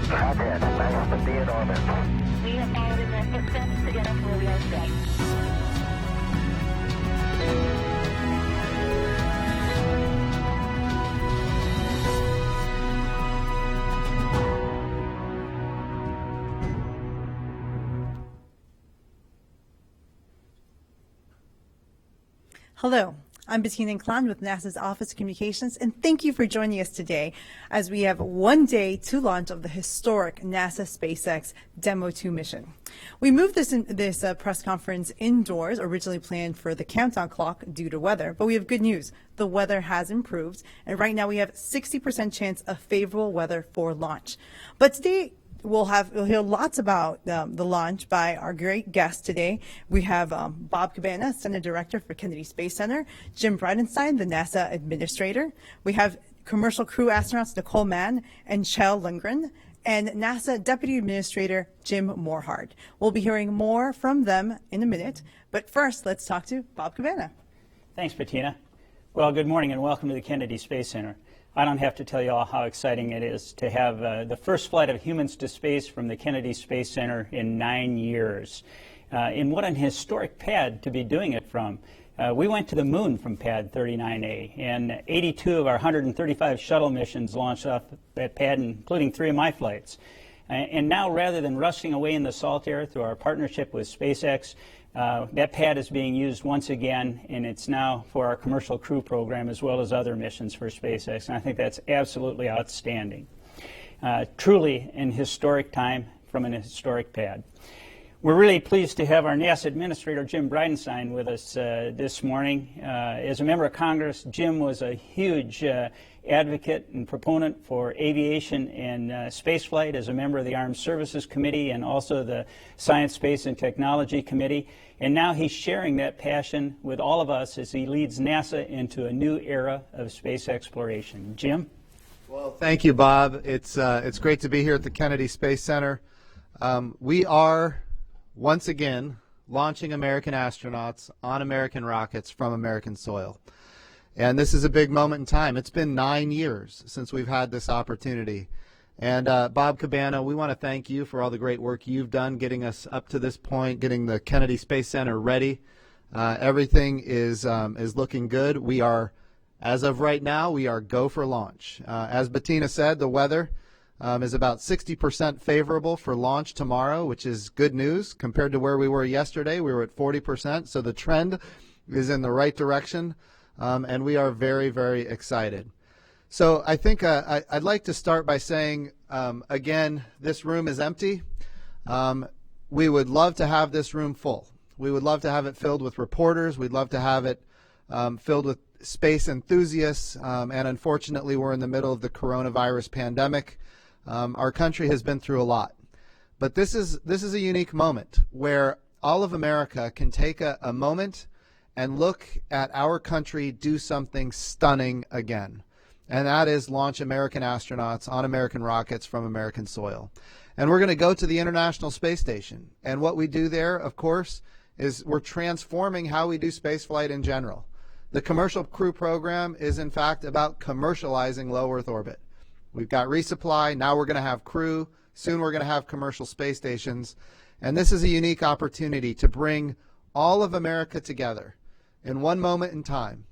Contact, nice to be in orbit. We have followed in their footsteps to get us where we are today. Hello, I'm Behnken with NASA's Office of Communications, and thank you for joining us today as we have one day to launch of the historic NASA SpaceX Demo 2 mission. We moved this press conference indoors, originally planned for the countdown clock due to weather, but we have good news. The weather has improved, and right now we have 60% chance of favorable weather for launch. But today, we'll hear lots about the launch by our great guests today. We have Bob Cabana, Center Director for Kennedy Space Center, Jim Bridenstine, the NASA Administrator. We have commercial crew astronauts Nicole Mann and Kjell Lindgren, and NASA Deputy Administrator Jim Morhard. We'll be hearing more from them in a minute, but first let's talk to Bob Cabana. Thanks, Bettina. Well, good morning and welcome to the Kennedy Space Center. I don't have to tell you all how exciting it is to have the first flight of humans to space from the Kennedy Space Center in 9 years. And what an historic pad to be doing it from. We went to the moon from pad 39A, and 82 of our 135 shuttle missions launched off that pad, including 3 of my flights. And now, rather than rusting away in the salt air through our partnership with SpaceX, that pad is being used once again, and it's now for our commercial crew program as well as other missions for SpaceX, and I think that's absolutely outstanding. Truly an historic time from an historic pad. We're really pleased to have our NASA Administrator Jim Bridenstine with us this morning. As a member of Congress, Jim was a huge advocate and proponent for aviation and spaceflight as a member of the Armed Services Committee and also the Science, Space, and Technology Committee. And now he's sharing that passion with all of us as he leads NASA into a new era of space exploration. Jim? Well, thank you, Bob. It's great to be here at the Kennedy Space Center. We are once again launching American astronauts on American rockets from American soil. And this is a big moment in time. It's been 9 years since we've had this opportunity. And Bob Cabana, we want to thank you for all the great work you've done getting us up to this point, getting the Kennedy Space Center ready. Everything is looking good. We are, as of right now, we are go for launch. As Bettina said, the weather is about 60% favorable for launch tomorrow, which is good news compared to where we were yesterday. We were at 40%, so the trend is in the right direction. And we are very, very excited. So I think I'd like to start by saying, again, this room is empty. We would love to have this room full. We would love to have it filled with reporters. We'd love to have it filled with space enthusiasts. And unfortunately, we're in the middle of the coronavirus pandemic. Our country has been through a lot. But this is a unique moment where all of America can take a moment and look at our country do something stunning again. And that is launch American astronauts on American rockets from American soil. And we're going to go to the International Space Station. And what we do there, of course, is we're transforming how we do spaceflight in general. The commercial crew program is, in fact, about commercializing low Earth orbit. We've got resupply. Now we're going to have crew. Soon we're going to have commercial space stations. And this is a unique opportunity to bring all of America together in one moment in time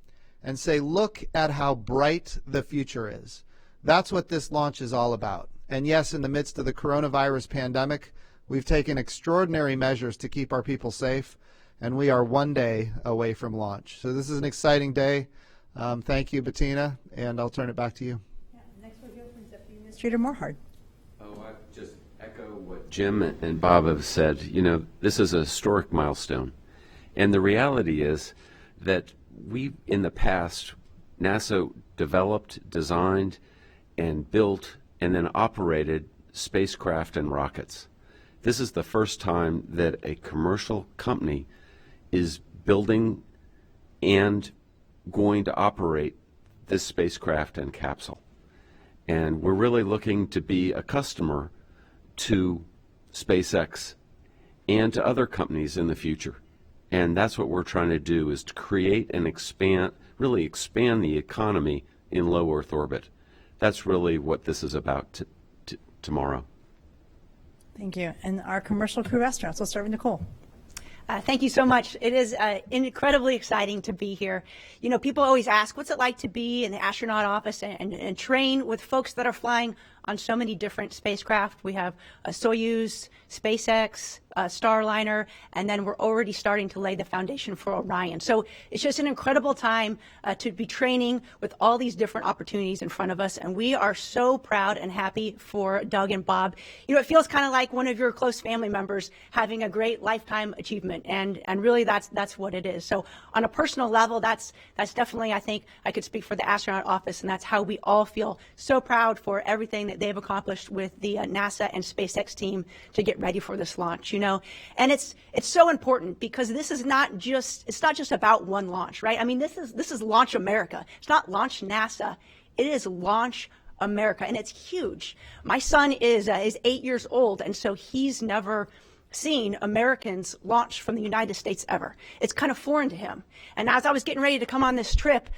and say, look at how bright the future is. That's what this launch is all about. And yes, in the midst of the coronavirus pandemic, we've taken extraordinary measures to keep our people safe, and we are one day away from launch. So this is an exciting day. Thank you, Bettina, and I'll turn it back to you. Yeah, next we'll hear from Deputy Administrator Morhard. I just echo what Jim and Bob have said. You know, this is a historic milestone. And the reality is that we, in the past, NASA developed, designed, and built, and then operated spacecraft and rockets. This is the first time that a commercial company is building and going to operate this spacecraft and capsule. And we're really looking to be a customer to SpaceX and to other companies in the future. And that's what we're trying to do, is to create and expand, really expand the economy in low Earth orbit. That's really what this is about tomorrow. Thank you. And our commercial crew astronauts. We'll start with Nicole. Thank you so much. It is incredibly exciting to be here. You know, people always ask, what's it like to be in the astronaut office and train with folks that are flying on so many different spacecraft. We have a Soyuz, SpaceX, Starliner, and then we're already starting to lay the foundation for Orion. So it's just an incredible time to be training with all these different opportunities in front of us. And we are so proud and happy for Doug and Bob. You know, it feels kind of like one of your close family members having a great lifetime achievement. And really that's what it is. So on a personal level, that's definitely, I think I could speak for the astronaut office, and that's how we all feel so proud for everything that they've accomplished with the NASA and SpaceX team to get ready for this launch, you know. And it's so important because this is not just about one launch, right? I mean, this is Launch America. It's not Launch NASA. It is Launch America, and it's huge. My son is 8 years old, and so he's never seen Americans launch from the United States ever. It's kind of foreign to him. And as I was getting ready to come on this trip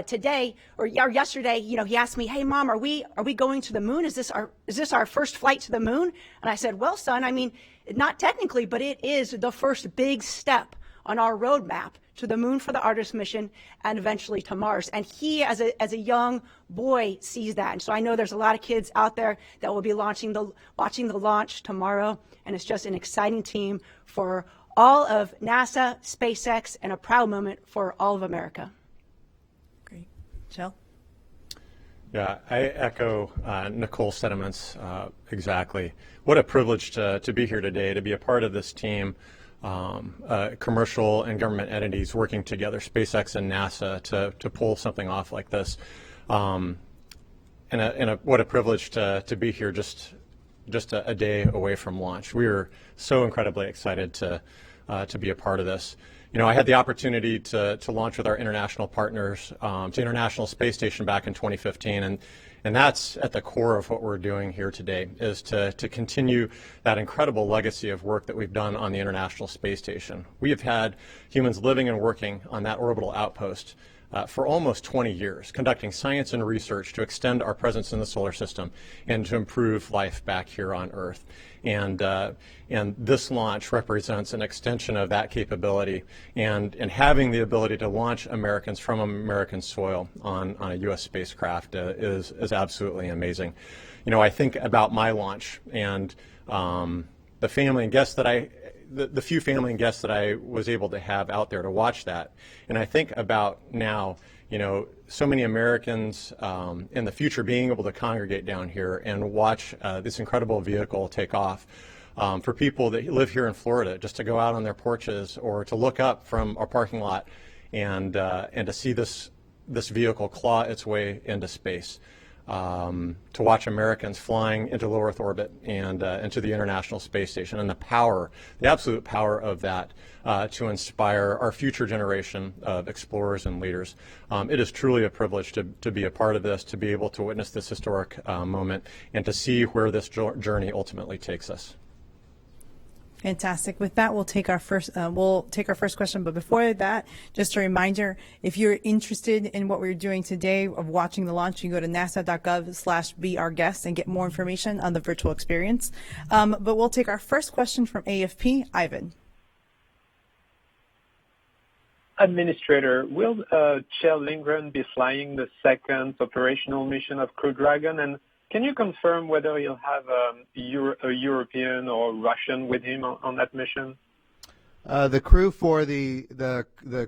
today or yesterday, you know, he asked me, "Hey, Mom, are we going to the moon? Is this our first flight to the moon?" And I said, "Well, son, I mean, not technically, but it is the first big step on our roadmap to the moon for the Artemis mission and eventually to Mars." And he, as a young boy, sees that. And so I know there's a lot of kids out there that will be watching the launch tomorrow. And it's just an exciting team for all of NASA, SpaceX, and a proud moment for all of America. Great. Kjell? Yeah, I echo Nicole's sentiments exactly. What a privilege to be here today, to be a part of this team. Commercial and government entities working together, SpaceX and NASA, to pull something off like this. What a privilege to be here just a day away from launch. We are so incredibly excited to be a part of this. You know, I had the opportunity to launch with our international partners to International Space Station back in 2015, and that's at the core of what we're doing here today, is to continue that incredible legacy of work that we've done on the International Space Station. We have had humans living and working on that orbital outpost for almost 20 years, conducting science and research to extend our presence in the solar system and to improve life back here on Earth. And this launch represents an extension of that capability, and having the ability to launch Americans from American soil on a U.S. spacecraft is absolutely amazing. You know, I think about my launch and the family and guests that the few family and guests that I was able to have out there to watch that. And I think about now, you know, so many Americans in the future being able to congregate down here and watch this incredible vehicle take off. For people that live here in Florida, just to go out on their porches or to look up from our parking lot and to see this vehicle claw its way into space. To watch Americans flying into low Earth orbit and into the International Space Station, and the absolute power of that to inspire our future generation of explorers and leaders. It is truly a privilege to be a part of this, to be able to witness this historic moment, and to see where this journey ultimately takes us. Fantastic. With that, we'll take our first question. But before that, just a reminder: if you're interested in what we're doing today of watching the launch, you can go to nasa.gov/be-our-guest and get more information on the virtual experience. But we'll take our first question from AFP. Ivan. Administrator, will Kjell Lindgren be flying the second operational mission of Crew Dragon? And can you confirm whether he'll have a European or Russian with him on that mission? The crew for the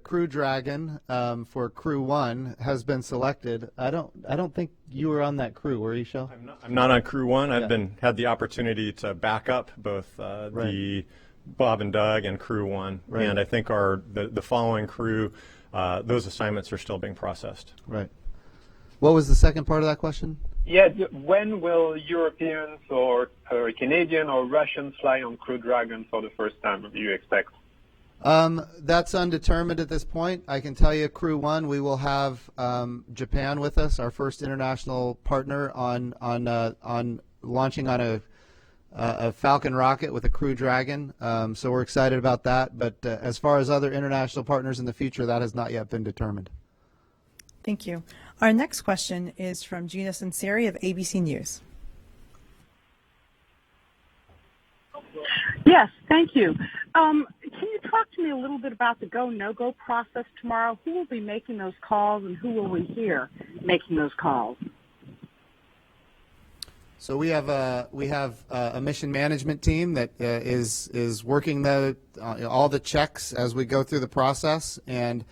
Crew Dragon for Crew 1 has been selected. I don't think you were on that crew, were you, Kjell? I'm not on Crew 1. I've had the opportunity to back up both the Bob and Doug and Crew 1, and I think the following crew, those assignments are still being processed. Right. What was the second part of that question? Yeah, when will Europeans or Canadian or Russians fly on Crew Dragon for the first time, do you expect? That's undetermined at this point. I can tell you, Crew 1, we will have Japan with us, our first international partner on launching on a Falcon rocket with a Crew Dragon. So we're excited about that. But as far as other international partners in the future, that has not yet been determined. Thank you. Our next question is from Gina Sinceri of ABC News. Yes, thank you. Can you talk to me a little bit about the go, no-go process tomorrow? Who will be making those calls, and who will we hear making those calls? So we have a mission management team that is working all the checks as we go through the process, and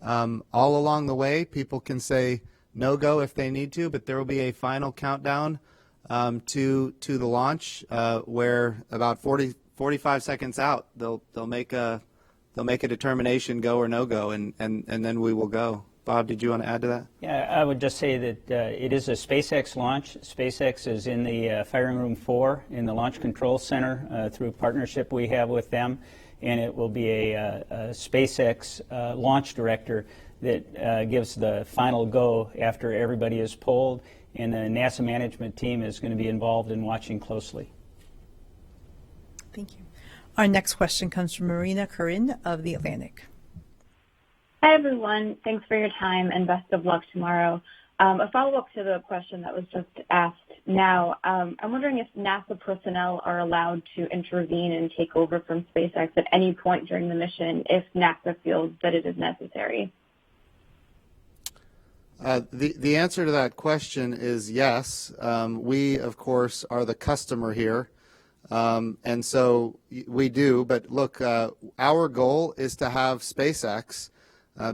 all along the way, people can say no go if they need to, but there will be a final countdown to the launch where about 45 seconds out they'll make a determination, go or no go, and then we will go. Bob, did you want to add to that? Yeah, I would just say that it is a SpaceX launch. SpaceX is in the Firing Room 4 in the Launch Control Center through a partnership we have with them, and it will be a SpaceX launch director that gives the final go after everybody is polled, and the NASA management team is going to be involved in watching closely. Thank you. Our next question comes from Marina Karin of The Atlantic. Hi, everyone. Thanks for your time and best of luck tomorrow. A follow-up to the question that was just asked now. I'm wondering if NASA personnel are allowed to intervene and take over from SpaceX at any point during the mission if NASA feels that it is necessary. The answer to that question is yes. We, of course, are the customer here, and so we do. But look, our goal is to have SpaceX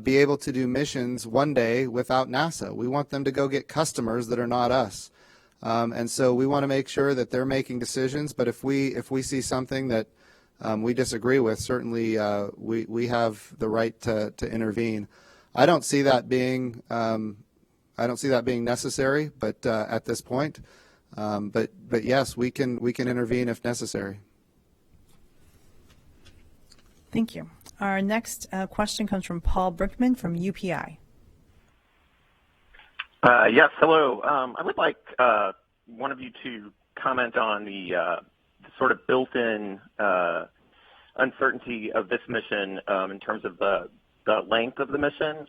be able to do missions one day without NASA. We want them to go get customers that are not us, and so we want to make sure that they're making decisions. But if we see something that we disagree with, certainly we have the right to intervene. I don't see that being necessary, but at this point, but yes, we can intervene if necessary. Thank you. Our next question comes from Paul Brickman from UPI. Yes, hello. I would like one of you to comment on the sort of built-in uncertainty of this mission in terms of the length of the mission,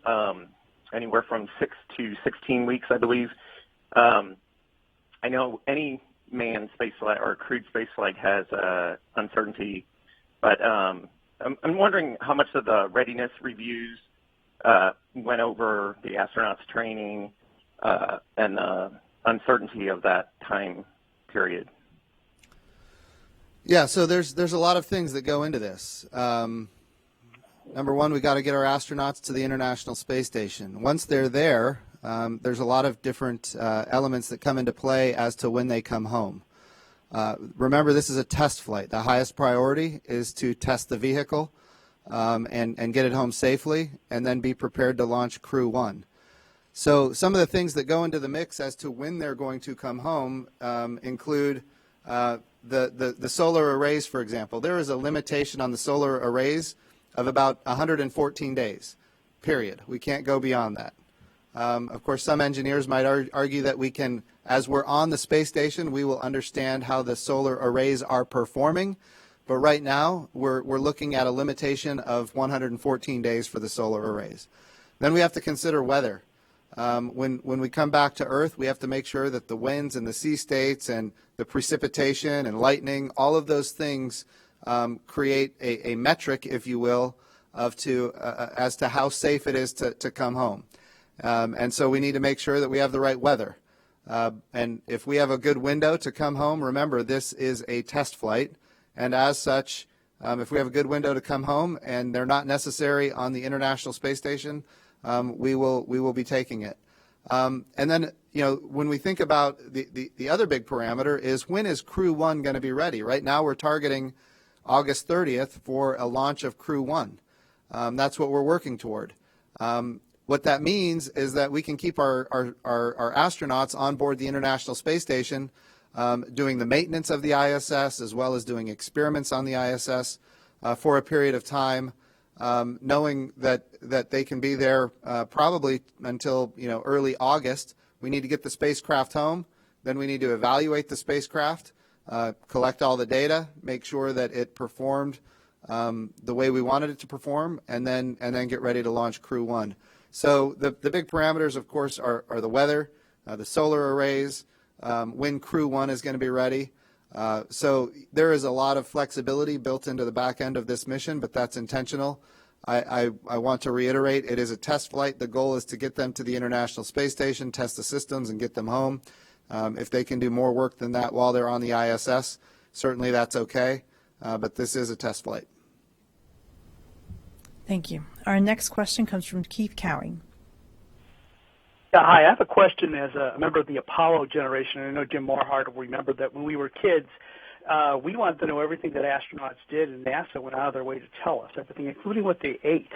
anywhere from 6 to 16 weeks, I believe. I know any manned spaceflight or crewed spaceflight has uncertainty, but I'm wondering how much of the readiness reviews went over the astronauts' training and the uncertainty of that time period. Yeah, so there's a lot of things that go into this. Number one, we got to get our astronauts to the International Space Station. Once they're there, there's a lot of different elements that come into play as to when they come home. Remember, this is a test flight. The highest priority is to test the vehicle and get it home safely, and then be prepared to launch Crew 1. So some of the things that go into the mix as to when they're going to come home include the solar arrays, for example. There is a limitation on the solar arrays of about 114 days, period. We can't go beyond that. Of course, some engineers might argue that we can, as we're on the space station, we will understand how the solar arrays are performing. But right now, we're looking at a limitation of 114 days for the solar arrays. Then we have to consider weather. When we come back to Earth, we have to make sure that the winds and the sea states and the precipitation and lightning, all of those things create a metric, if you will, as to how safe it is to come home. And so we need to make sure that we have the right weather. And if we have a good window to come home, remember, this is a test flight. And as such, if we have a good window to come home and they're not necessary on the International Space Station, we will be taking it. And then, when we think about the other big parameter is, when is Crew 1 going to be ready? Right now we're targeting August 30th for a launch of Crew 1. That's what we're working toward. What that means is that we can keep our astronauts on board the International Space Station doing the maintenance of the ISS as well as doing experiments on the ISS for a period of time, knowing that they can be there probably until early August. We need to get the spacecraft home. Then we need to evaluate the spacecraft, collect all the data, make sure that it performed the way we wanted it to perform, and then get ready to launch Crew 1. So the big parameters, of course, are the weather, the solar arrays, when Crew 1 is going to be ready. So there is a lot of flexibility built into the back end of this mission, but that's intentional. I want to reiterate, it is a test flight. The goal is to get them to the International Space Station, test the systems, and get them home. If they can do more work than that while they're on the ISS, certainly that's okay, but this is a test flight. Thank you. Our next question comes from Keith Cowing. Yeah, hi. I have a question as a member of the Apollo generation. I know Jim Morhart will remember that when we were kids, we wanted to know everything that astronauts did, and NASA went out of their way to tell us everything, including what they ate.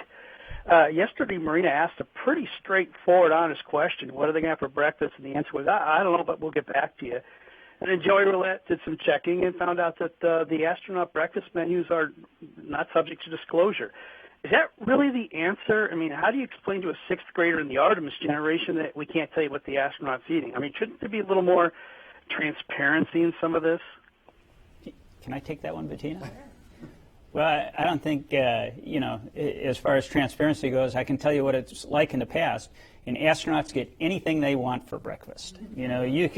Yesterday, Marina asked a pretty straightforward, honest question. What are they going to have for breakfast? And the answer was, I don't know, but we'll get back to you. And then Joey Roulette did some checking and found out that the astronaut breakfast menus are not subject to disclosure. Is that really the answer? I mean, how do you explain to a sixth grader in the Artemis generation that we can't tell you what the astronaut's eating? I mean, shouldn't there be a little more transparency in some of this? Can I take that one, Bettina? Well, I don't think, as far as transparency goes, I can tell you what it's like in the past. And astronauts get anything they want for breakfast. You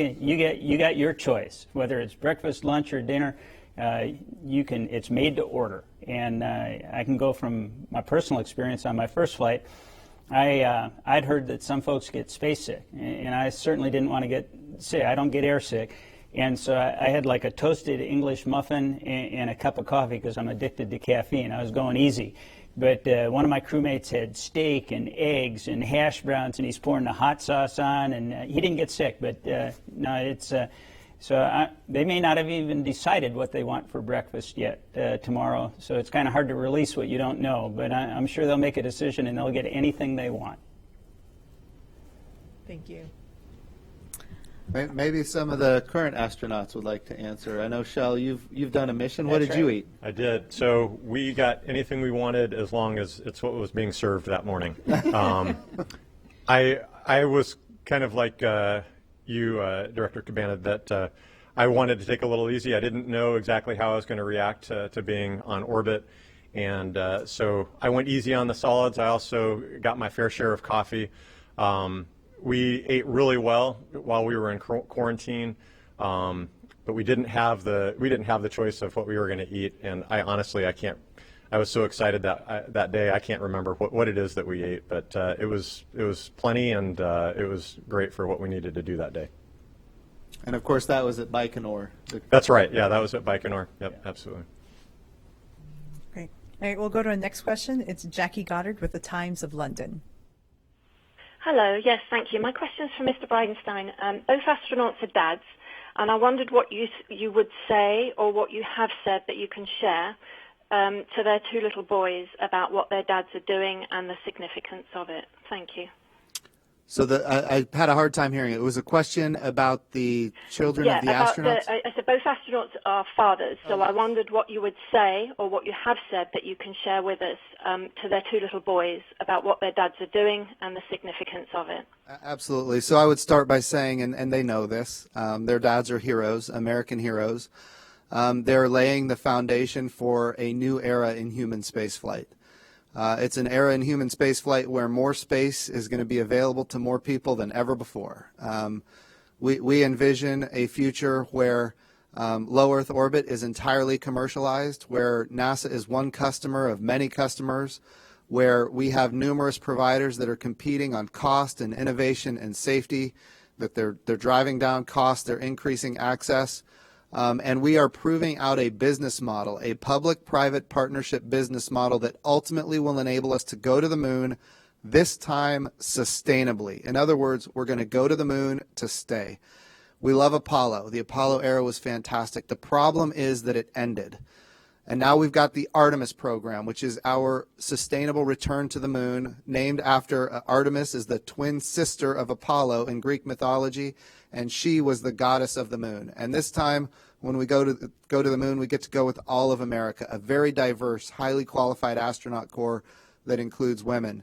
got your choice, whether it's breakfast, lunch, or dinner. It's made to order. And I can go from my personal experience on my first flight. I'd heard that some folks get space sick, and I certainly didn't want to get sick. I don't get air sick. And so I had like a toasted English muffin and a cup of coffee because I'm addicted to caffeine. I was going easy. But one of my crewmates had steak and eggs and hash browns, and he's pouring the hot sauce on, and he didn't get sick. But no, it's... they may not have even decided what they want for breakfast yet tomorrow, so it's kind of hard to release what you don't know, but I'm sure they'll make a decision and they'll get anything they want. Thank you. Maybe some of the current astronauts would like to answer. I know, Kjell, you've done a mission. What did you eat? I did. So we got anything we wanted as long as it's what was being served that morning. I was kind of like you, Director Cabana, that I wanted to take a little easy. I didn't know exactly how I was going to react to being on orbit, and so I went easy on the solids. I also got my fair share of coffee. We ate really well while we were in quarantine, but we didn't have the choice of what we were going to eat. And I honestly, I was so excited that day. I can't remember what it is that we ate, but it was plenty, and it was great for what we needed to do that day. And of course, that was at Baikonur. That's right. Yeah, that was at Baikonur. Yep, absolutely. Great. All right, we'll go to our next question. It's Jackie Goddard with the Times of London. Hello. Yes, thank you. My question is for Mr. Bridenstine. Both astronauts are dads, and I wondered what you would say or what you have said that you can share to their two little boys about what their dads are doing and the significance of it. Thank you. So I had a hard time hearing it. It was a question about the children of the astronauts? I said both astronauts are fathers, so I wondered what you would say or what you have said that you can share with us to their two little boys about what their dads are doing and the significance of it. Absolutely. So I would start by saying, and they know this, their dads are heroes, American heroes. They're laying the foundation for a new era in human spaceflight. It's an era in human spaceflight where more space is going to be available to more people than ever before. We envision a future where low Earth orbit is entirely commercialized, where NASA is one customer of many customers, where we have numerous providers that are competing on cost and innovation and safety, that they're driving down costs, they're increasing access. And we are proving out a business model, a public-private partnership business model that ultimately will enable us to go to the moon, this time sustainably. In other words, we're going to go to the moon to stay. We love Apollo. The Apollo era was fantastic. The problem is that it ended. And now we've got the Artemis program, which is our sustainable return to the moon, named after Artemis is the twin sister of Apollo in Greek mythology, and she was the goddess of the moon. And this time, when we go to the moon, we get to go with all of America, a very diverse, highly qualified astronaut corps that includes women.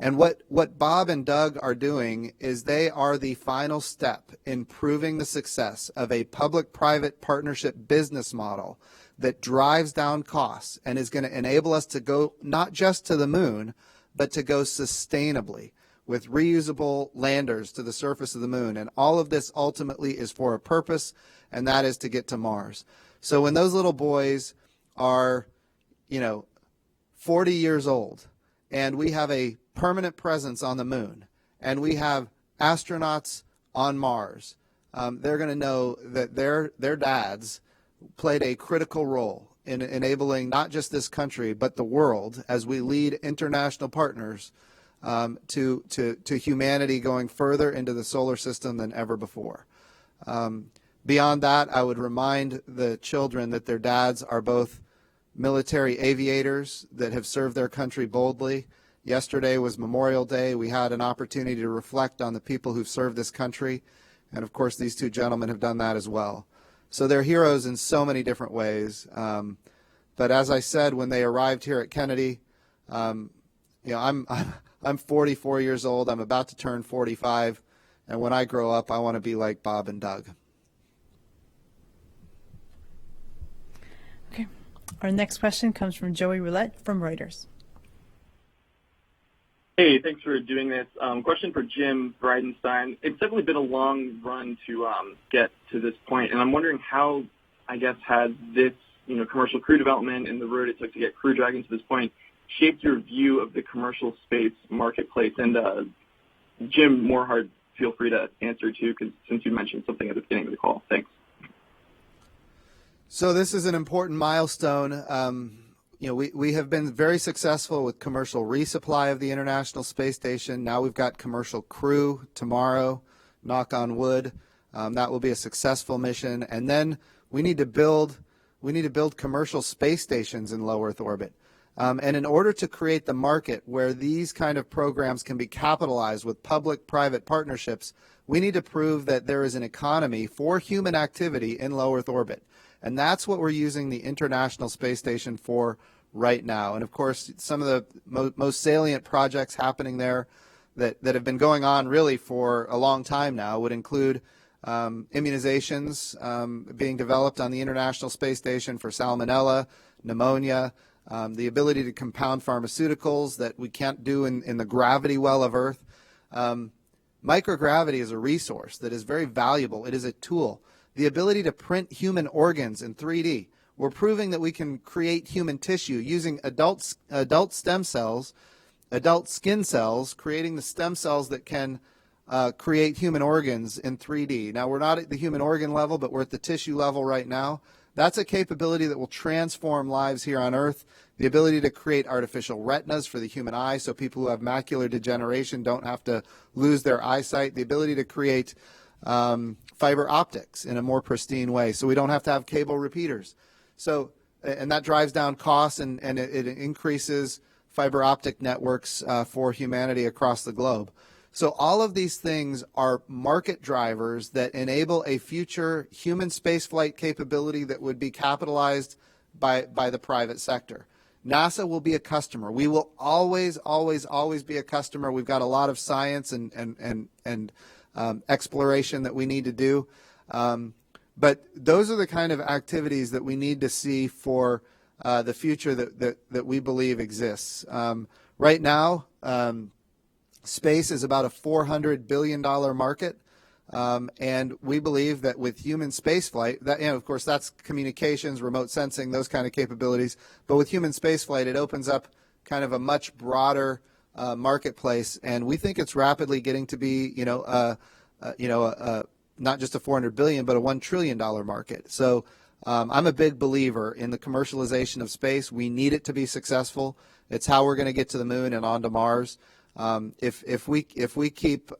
And what Bob and Doug are doing is they are the final step in proving the success of a public-private partnership business model that drives down costs and is going to enable us to go not just to the moon, but to go sustainably. with reusable landers to the surface of the moon. And all of this ultimately is for a purpose, and that is to get to Mars. So when those little boys are, 40 years old, and we have a permanent presence on the moon, and we have astronauts on Mars, they're going to know that their dads played a critical role in enabling not just this country but the world as we lead international partners to humanity going further into the solar system than ever before. Beyond that, I would remind the children that their dads are both military aviators that have served their country boldly. Yesterday was Memorial Day. We had an opportunity to reflect on the people who've served this country, and of course these two gentlemen have done that as well. So they're heroes in so many different ways. But as I said, when they arrived here at Kennedy, I'm 44 years old. I'm about to turn 45, and when I grow up, I want to be like Bob and Doug. Okay. Our next question comes from Joey Roulette from Reuters. Hey, thanks for doing this. Question for Jim Bridenstine. It's definitely been a long run to get to this point, and I'm wondering how, has this, commercial crew development and the road it took to get Crew Dragon to this point shaped your view of the commercial space marketplace? And Jim Morehart, feel free to answer too, because since you mentioned something at the beginning of the call. Thanks. So this is an important milestone. We have been very successful with commercial resupply of the International Space Station. Now we've got commercial crew tomorrow, knock on wood. That will be a successful mission. And then we need to build commercial space stations in low Earth orbit. And in order to create the market where these kind of programs can be capitalized with public-private partnerships, we need to prove that there is an economy for human activity in low Earth orbit. And that's what we're using the International Space Station for right now. And of course, some of the most salient projects happening there that have been going on really for a long time now would include immunizations being developed on the International Space Station for salmonella, pneumonia, the ability to compound pharmaceuticals that we can't do in the gravity well of Earth. Microgravity is a resource that is very valuable. It is a tool. The ability to print human organs in 3D. We're proving that we can create human tissue using adult stem cells, adult skin cells, creating the stem cells that can create human organs in 3D. Now, we're not at the human organ level, but we're at the tissue level right now. That's a capability that will transform lives here on Earth. The ability to create artificial retinas for the human eye so people who have macular degeneration don't have to lose their eyesight. The ability to create fiber optics in a more pristine way so we don't have to have cable repeaters. So, and that drives down costs and it increases fiber optic networks for humanity across the globe. So all of these things are market drivers that enable a future human spaceflight capability that would be capitalized by the private sector. NASA will be a customer. We will always, always, always be a customer. We've got a lot of science and exploration that we need to do. But those are the kind of activities that we need to see for the future that we believe exists. Right now, space is about a $400 billion market. And we believe that with human spaceflight, that, of course, that's communications, remote sensing, those kind of capabilities. But with human spaceflight, it opens up kind of a much broader marketplace, and we think it's rapidly getting to be, not just a $400 billion, but a $1 trillion market. So I'm a big believer in the commercialization of space. We need it to be successful. It's how we're going to get to the moon and onto Mars. If we keep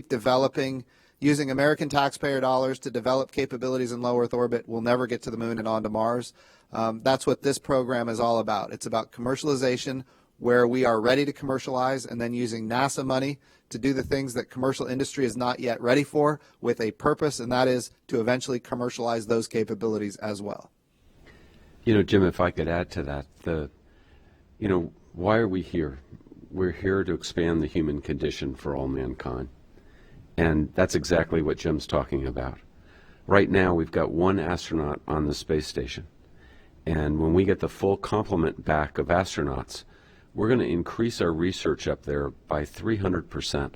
developing using American taxpayer dollars to develop capabilities in low Earth orbit, we'll never get to the moon and onto Mars. That's what this program is all about. It's about commercialization, where we are ready to commercialize, and then using NASA money to do the things that commercial industry is not yet ready for, with a purpose, and that is to eventually commercialize those capabilities as well. Jim, if I could add to that, why are we here? We're here to expand the human condition for all mankind. And that's exactly what Jim's talking about. Right now, we've got one astronaut on the space station. And when we get the full complement back of astronauts, We're going to increase our research up there by 300%.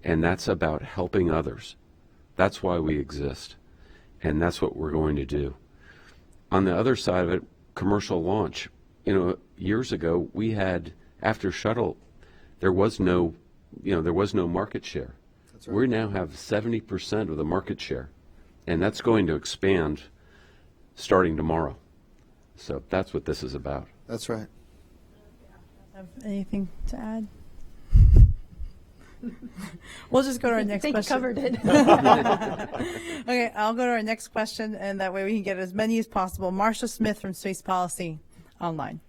And that's about helping others. That's why we exist. And that's what we're going to do. On the other side of it, commercial launch. You know, years ago we had, after shuttle, there was no market share. That's right. We now have 70% of the market share. And that's going to expand starting tomorrow. So that's what this is about. That's right. Have anything to add? We'll just go to our next question. I think you covered it. Okay, I'll go to our next question, and that way we can get as many as possible. Marsha Smith from Space Policy Online.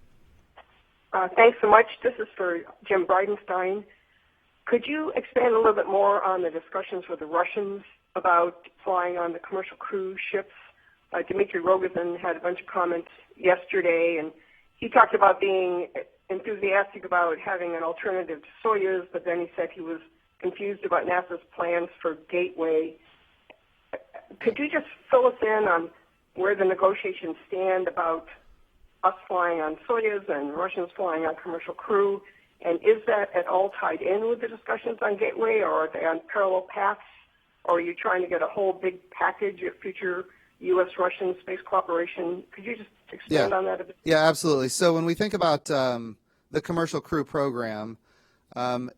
Thanks so much. This is for Jim Bridenstine. Could you expand a little bit more on the discussions with the Russians about flying on the commercial cruise ships? Dmitry Rogozin had a bunch of comments yesterday, and he talked about being enthusiastic about having an alternative to Soyuz, but then he said he was confused about NASA's plans for Gateway. Could you just fill us in on where the negotiations stand about us flying on Soyuz and Russians flying on commercial crew? And is that at all tied in with the discussions on Gateway, or are they on parallel paths? Or are you trying to get a whole big package of future U.S.-Russian space cooperation? Could you just expand on that a bit? Yeah, absolutely. So when we think about the commercial crew program,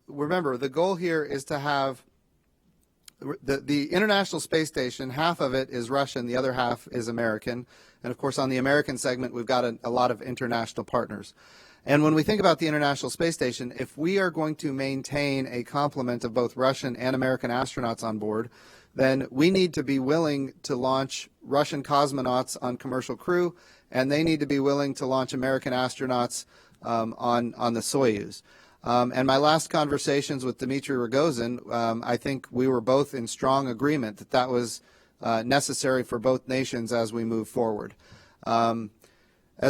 remember, the goal here is to have the International Space Station. Half of it is Russian, the other half is American. And, of course, on the American segment, we've got a lot of international partners. And when we think about the International Space Station, if we are going to maintain a complement of both Russian and American astronauts on board, then we need to be willing to launch Russian cosmonauts on commercial crew, and they need to be willing to launch American astronauts on the Soyuz. And my last conversations with Dmitry Rogozin, I think we were both in strong agreement that that was necessary for both nations as we move forward. And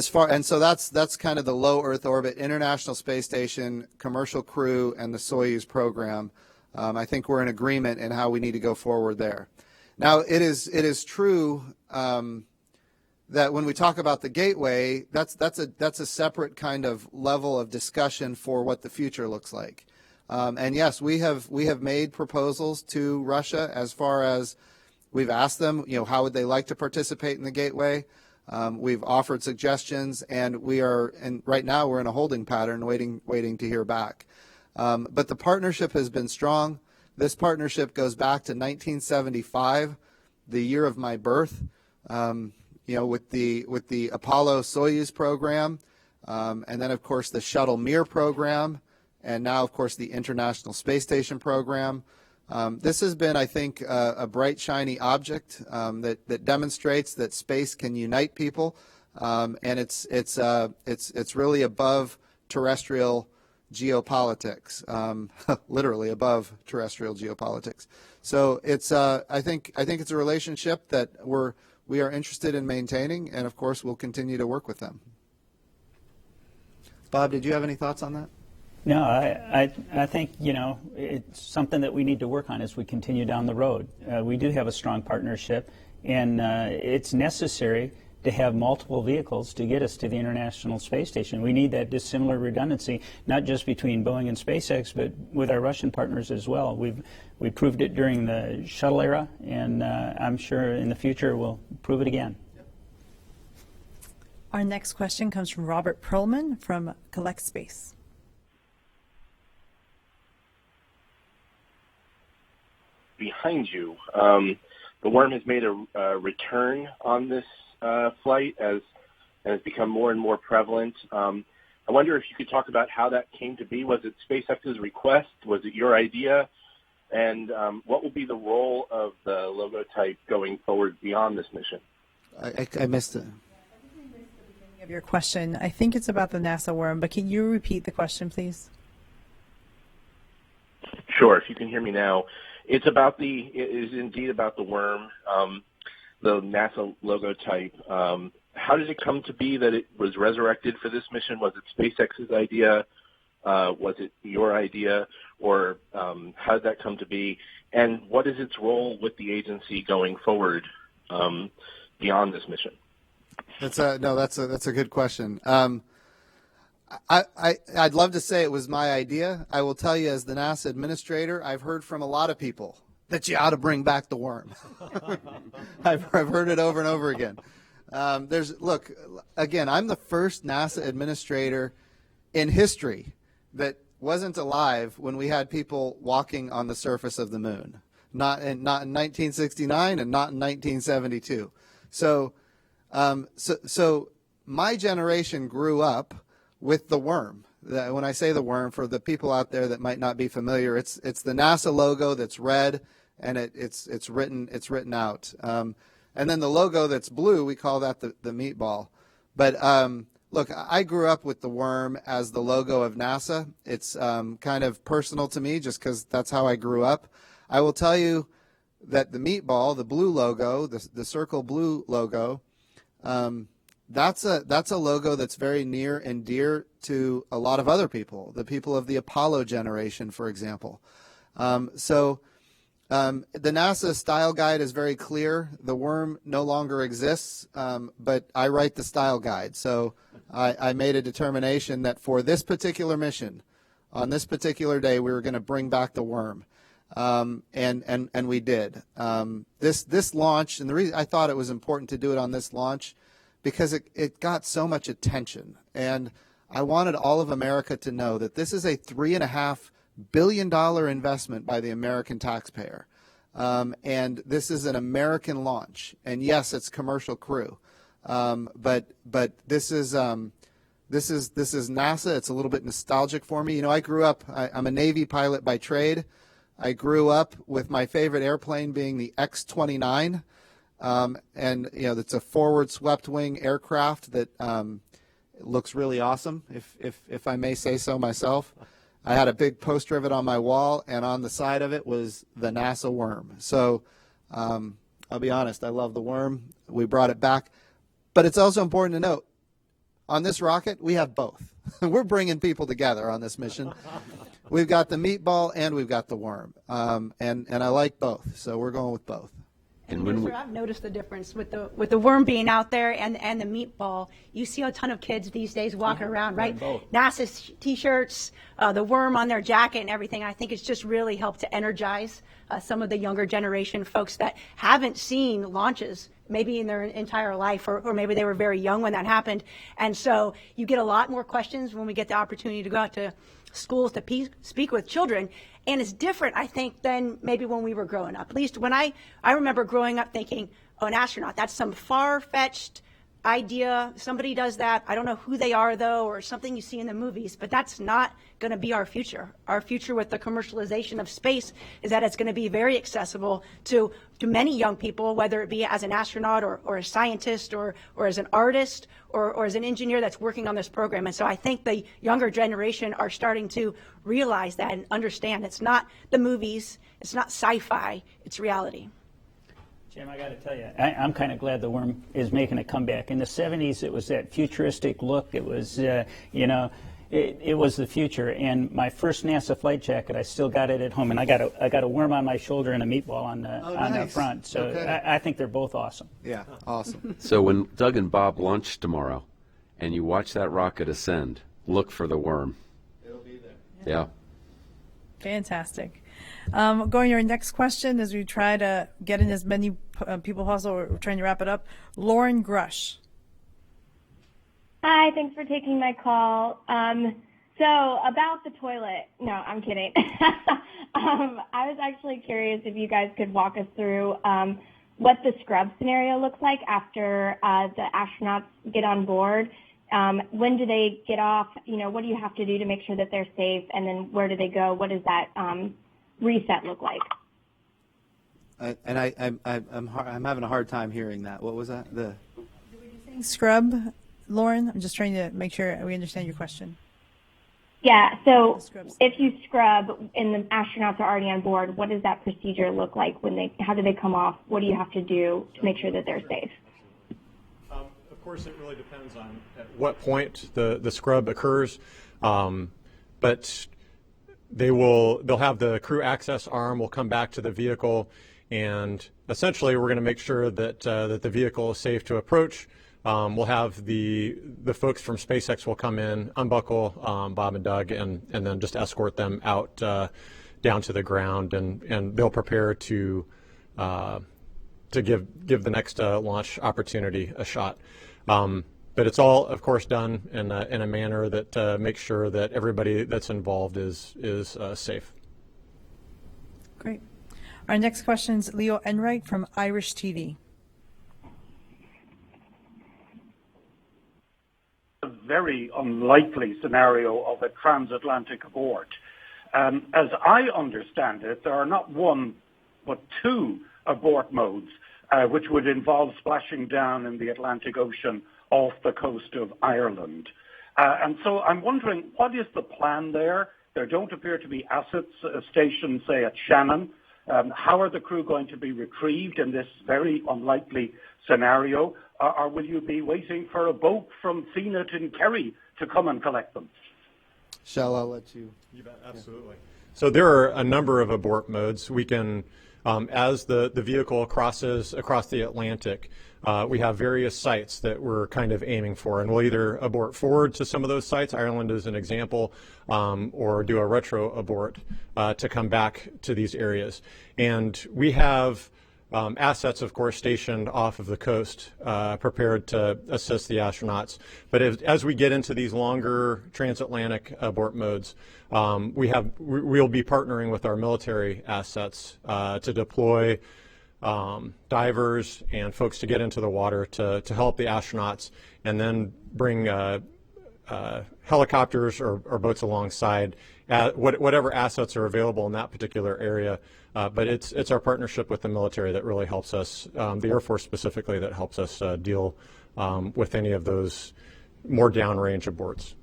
so that's kind of the low Earth orbit, International Space Station, commercial crew, and the Soyuz program. I think we're in agreement in how we need to go forward there. Now, it is true that when we talk about the Gateway, that's a separate kind of level of discussion for what the future looks like. And yes, we have made proposals to Russia as far as we've asked them, how would they like to participate in the Gateway. We've offered suggestions, and right now we're in a holding pattern, waiting to hear back. But the partnership has been strong. This partnership goes back to 1975, the year of my birth. With the Apollo Soyuz program, and then of course the Shuttle Mir program, and now of course the International Space Station program. This has been, I think, a bright, shiny object that demonstrates that space can unite people, and it's really above terrestrial geopolitics, literally above terrestrial geopolitics. So it's I think it's a relationship that we are interested in maintaining, and of course we'll continue to work with them. Bob, did you have any thoughts on that? No, I think, it's something that we need to work on as we continue down the road. We do have a strong partnership, and it's necessary to have multiple vehicles to get us to the International Space Station. We need that dissimilar redundancy, not just between Boeing and SpaceX, but with our Russian partners as well. We proved it during the shuttle era, and I'm sure in the future we'll prove it again. Our next question comes from Robert Perlman from Collect Space. Behind you, the worm has made a return on this flight as has become more and more prevalent. I wonder if you could talk about how that came to be. Was it SpaceX's request? Was it your idea? And what will be the role of the logo type going forward beyond this mission? I missed it. Of your question, I think it's about the NASA worm, but can you repeat the question, please? Sure. If you can hear me now, it is indeed about the worm, the NASA logo type. How did it come to be that it was resurrected for this mission? Was it SpaceX's idea? Was it your idea? Or how did that come to be? And what is its role with the agency going forward beyond this mission? That's a good question. I'd love to say it was my idea. I will tell you, as the NASA administrator, I've heard from a lot of people that you ought to bring back the worm. I've heard it over and over again. Look, again, I'm the first NASA administrator in history that wasn't alive when we had people walking on the surface of the moon. Not in 1969 and not in 1972. So my generation grew up with the worm. When I say the worm, for the people out there that might not be familiar, it's the NASA logo that's red, and it's written out. And then the logo that's blue, we call that the meatball. But look, I grew up with the worm as the logo of NASA. It's kind of personal to me just because that's how I grew up. I will tell you that the meatball, the blue logo, the circle blue logo, that's a logo that's very near and dear to a lot of other people, the people of the Apollo generation, for example. The NASA style guide is very clear. The worm no longer exists, but I write the style guide. So I made a determination that for this particular mission, on this particular day, we were going to bring back the worm. And we did. This launch, and the reason I thought it was important to do it on this launch, because it got so much attention. And I wanted all of America to know that this is a $3.5 billion investment by the American taxpayer. And this is an American launch. And yes, it's commercial crew. But this is NASA. It's a little bit nostalgic for me. You know, I grew up, I'm a Navy pilot by trade. I grew up with my favorite airplane being the X-29. And, you know, it's a forward swept wing aircraft that looks really awesome, if I may say so myself. I had a big poster of it on my wall, and on the side of it was the NASA worm. So I'll be honest, I love the worm. We brought it back. But it's also important to note, on this rocket, we have both. We're bringing people together on this mission. We've got the meatball and we've got the worm. And I like both, so we're going with both. And yes, sir, I've noticed the difference with the worm being out there and the meatball. You see a ton of kids these days walking around, right? NASA T-shirts, the worm on their jacket and everything. I think it's just really helped to energize some of the younger generation folks that haven't seen launches maybe in their entire life, or maybe they were very young when that happened. And so you get a lot more questions when we get the opportunity to go out to schools to speak with children. And it's different, I think, than maybe when we were growing up. At least when I remember growing up thinking, oh, an astronaut, that's some far-fetched idea. Somebody does that. I don't know who they are, though, or something you see in the movies. But that's not going to be our future. Our future with the commercialization of space is that it's going to be very accessible to many young people, whether it be as an astronaut or a scientist or as an artist or as an engineer that's working on this program. And so I think the younger generation are starting to realize that and understand it's not the movies, it's not sci-fi, it's reality. Jim, I got to tell you, I'm kind of glad the worm is making a comeback. In the 70s, it was that futuristic look. It was, it was the future. And my first NASA flight jacket, I still got it at home, and I got a worm on my shoulder and a meatball on the front. So okay. I think they're both awesome. Yeah, awesome. So when Doug and Bob launch tomorrow, and you watch that rocket ascend, look for the worm. It'll be there. Yeah. Fantastic. Going to our next question as we try to get in as many people possible. We're trying to wrap it up. Lauren Grush. Hi, thanks for taking my call. So about the toilet, no, I'm kidding. I was actually curious if you guys could walk us through what the scrub scenario looks like after the astronauts get on board. When do they get off? You know, what do you have to do to make sure that they're safe? And then where do they go? What does that reset look like? I'm having a hard time hearing that. What was that? Scrub, Lauren? I'm just trying to make sure we understand your question. Yeah, so if you scrub and the astronauts are already on board, what does that procedure look like? How do they come off? What do you have to do to make sure that they're safe? Of course, it really depends on at what point the scrub occurs, but they'll have the crew access arm will come back to the vehicle, and essentially we're going to make sure that that the vehicle is safe to approach. we'll have the folks from SpaceX will come in, unbuckle Bob and Doug, and then just escort them out down to the ground, and they'll prepare to give the next launch opportunity a shot. But it's all, of course, done in a manner that makes sure that everybody that's involved is safe. Great. Our next question is Leo Enright from Irish TV. A very unlikely scenario of a transatlantic abort. As I understand it, there are not one but two abort modes, which would involve splashing down in the Atlantic Ocean off the coast of Ireland. And so I'm wondering, what is the plan there? There don't appear to be assets stationed, say, at Shannon. How are the crew going to be retrieved in this very unlikely scenario? Or will you be waiting for a boat from CNET in Kerry to come and collect them? Kjell, I'll let you. You bet, absolutely. So there are a number of abort modes. We can, as the vehicle crosses across the Atlantic, we have various sites that we're kind of aiming for, and we'll either abort forward to some of those sites, Ireland is an example, or do a retro abort to come back to these areas. And we have assets, of course, stationed off of the coast, prepared to assist the astronauts. But as we get into these longer transatlantic abort modes, we'll be partnering with our military assets to deploy divers and folks to get into the water to help the astronauts, and then bring helicopters or boats alongside, whatever assets are available in that particular area. But it's our partnership with the military that really helps us, the Air Force specifically, that helps us deal with any of those more downrange aborts.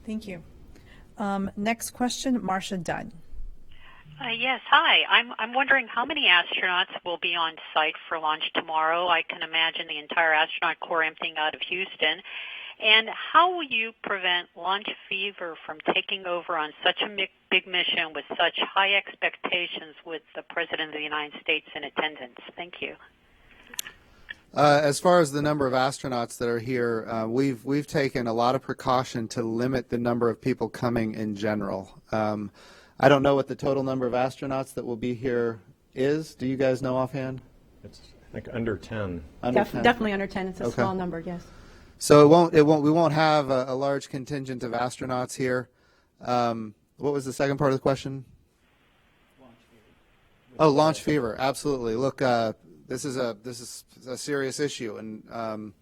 Thank you. Next question, Marcia Dunn. Yes, hi. I'm wondering how many astronauts will be on site for launch tomorrow. I can imagine the entire astronaut corps emptying out of Houston. And how will you prevent launch fever from taking over on such a big mission with such high expectations with the President of the United States in attendance? Thank you. As far as the number of astronauts that are here, we've taken a lot of precaution to limit the number of people coming in general. I don't know what the total number of astronauts that will be here is. Do you guys know offhand? It's, I think, under 10. Under 10? Definitely under 10. It's a Okay. small number, yes. So we won't have a large contingent of astronauts here. What was the second part of the question? Launch fever. Oh, launch fever. Absolutely. Look, this is a serious issue, and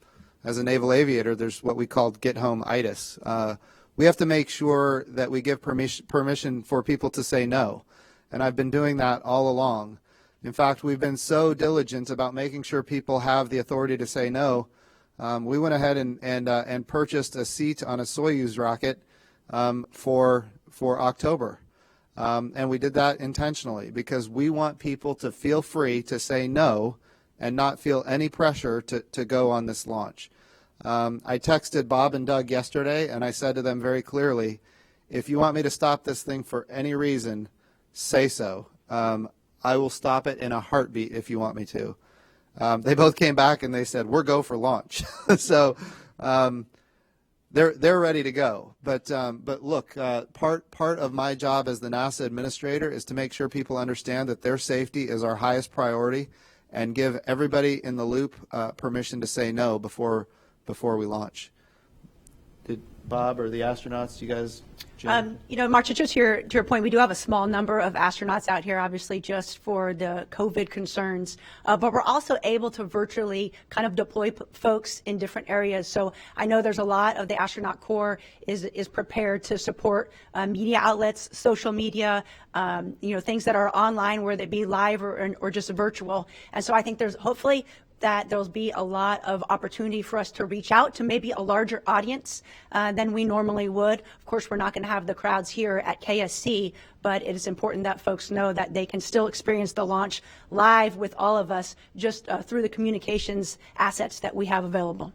as a naval aviator, there's what we call get-home-itis. We have to make sure that we give permission for people to say no, and I've been doing that all along. In fact, we've been so diligent about making sure people have the authority to say no. We went ahead and purchased a seat on a Soyuz rocket for October, and we did that intentionally because we want people to feel free to say no and not feel any pressure to go on this launch. I texted Bob and Doug yesterday, and I said to them very clearly, if you want me to stop this thing for any reason, say so. I will stop it in a heartbeat if you want me to. They both came back and they said, we're go for launch. So they're ready to go. But look, part of my job as the NASA administrator is to make sure people understand that their safety is our highest priority and give everybody in the loop permission to say no before we launch. Did Bob or the astronauts, you guys? Marcia, just to your point, we do have a small number of astronauts out here, obviously, just for the COVID concerns. But we're also able to virtually kind of deploy folks in different areas. So I know there's a lot of the astronaut corps is prepared to support media outlets, social media, things that are online, whether they be live or just virtual. And so I think there's hopefully that there'll be a lot of opportunity for us to reach out to maybe a larger audience than we normally would. Of course, we're not going to have the crowds here at KSC, but it is important that folks know that they can still experience the launch live with all of us just through the communications assets that we have available.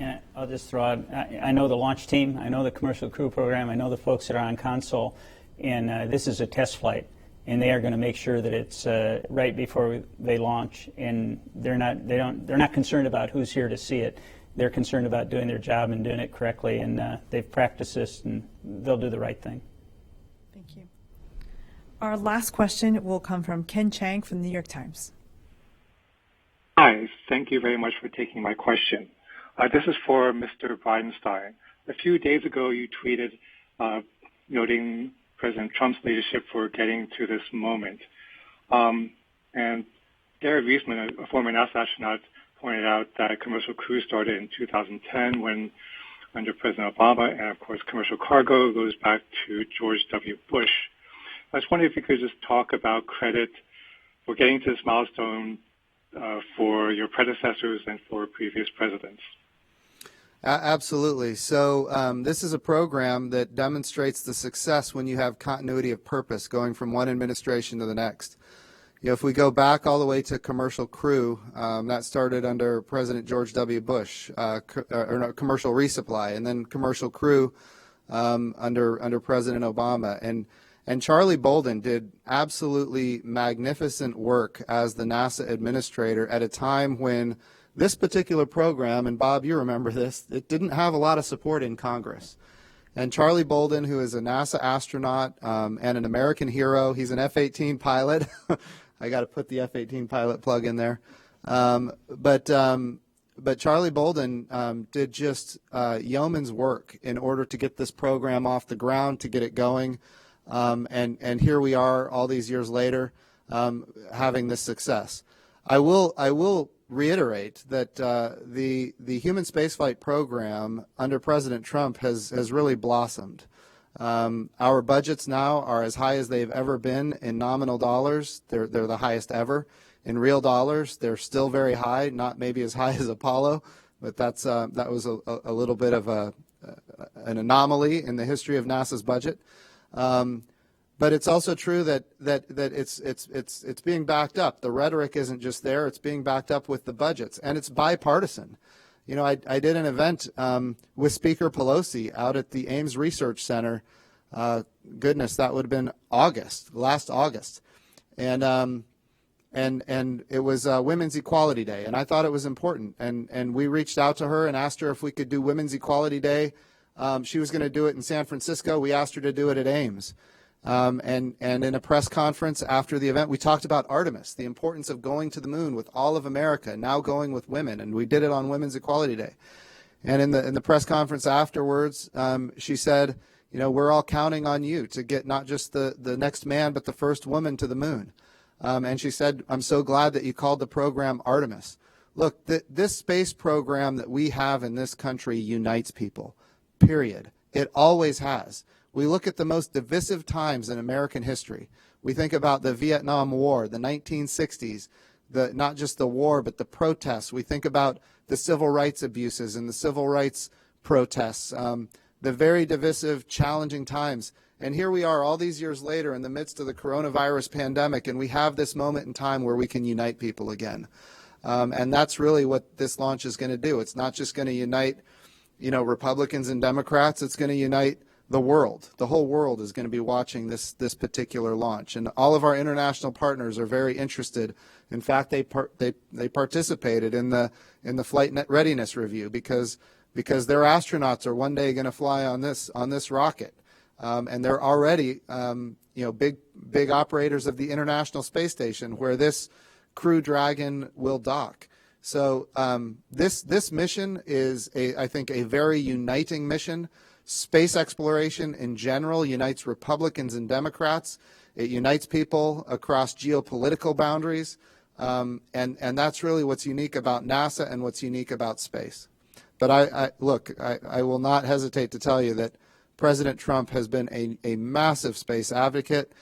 And I'll just throw out, I know the launch team, I know the commercial crew program, I know the folks that are on console, and this is a test flight. and they are going to make sure that it's right before they launch, and they're not concerned about who's here to see it. They're concerned about doing their job and doing it correctly, and they've practiced this, and they'll do the right thing. Thank you. Our last question will come from Ken Chang from the New York Times. Hi, thank you very much for taking my question. This is for Mr. Bridenstine. A few days ago, you tweeted noting President Trump's leadership for getting to this moment. And Gary Wiesman, a former NASA astronaut, pointed out that commercial crew started in 2010 when under President Obama, and of course commercial cargo goes back to George W. Bush. I was wondering if you could just talk about credit for getting to this milestone for your predecessors and for previous presidents. Absolutely. So this is a program that demonstrates the success when you have continuity of purpose going from one administration to the next. You know, if we go back all the way to commercial crew, that started under President George W. Bush, commercial resupply, and then commercial crew under President Obama. And Charlie Bolden did absolutely magnificent work as the NASA administrator at a time when this particular program, and Bob, you remember this, it didn't have a lot of support in Congress. And Charlie Bolden, who is a NASA astronaut and an American hero, he's an F-18 pilot. I got to put the F-18 pilot plug in there. But Charlie Bolden did just yeoman's work in order to get this program off the ground, to get it going. And here we are all these years later having this success. I will reiterate that the human spaceflight program under President Trump has really blossomed. Our budgets now are as high as they've ever been in nominal dollars. They're the highest ever. In real dollars, they're still very high, not maybe as high as Apollo, but that was a little bit of an anomaly in the history of NASA's budget. But it's also true that it's being backed up. The rhetoric isn't just there; it's being backed up with the budgets, and it's bipartisan. You know, I did an event with Speaker Pelosi out at the Ames Research Center. Goodness, that would have been last August, and it was Women's Equality Day, and I thought it was important. And we reached out to her and asked her if we could do Women's Equality Day. She was going to do it in San Francisco. We asked her to do it at Ames. And in a press conference after the event, we talked about Artemis, the importance of going to the moon with all of America, now going with women, and we did it on Women's Equality Day. And in the press conference afterwards, she said, you know, we're all counting on you to get not just the next man, but the first woman to the moon. And she said, I'm so glad that you called the program Artemis. Look, this space program that we have in this country unites people, period. It always has. We look at the most divisive times in American history. We think about the Vietnam War, the 1960s, not just the war, but the protests. We think about the civil rights abuses and the civil rights protests, the very divisive, challenging times. And here we are all these years later in the midst of the coronavirus pandemic, and we have this moment in time where we can unite people again. And that's really what this launch is going to do. It's not just going to unite, you know, Republicans and Democrats. It's going to unite the world. The whole world is going to be watching this particular launch, and all of our international partners are very interested. In fact, they participated in the flight readiness review because their astronauts are one day going to fly on this rocket, and they're already you know, big operators of the International Space Station where this Crew Dragon will dock. So this mission is I think a very uniting mission. Space exploration in general unites Republicans and Democrats. It unites people across geopolitical boundaries, and that's really what's unique about NASA and what's unique about space. But I will not hesitate to tell you that President Trump has been a massive space advocate.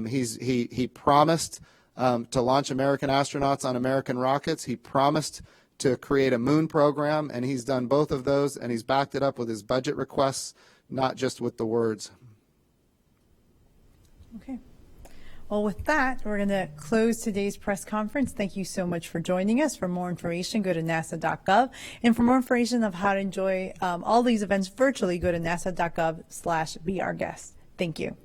He promised to launch American astronauts on American rockets. He promised to create a moon program, and he's done both of those, and he's backed it up with his budget requests, not just with the words. Okay. Well, with that, we're going to close today's press conference. Thank you so much for joining us. For more information, go to nasa.gov. And for more information of how to enjoy all these events virtually, go to nasa.gov/beourguest. Thank you.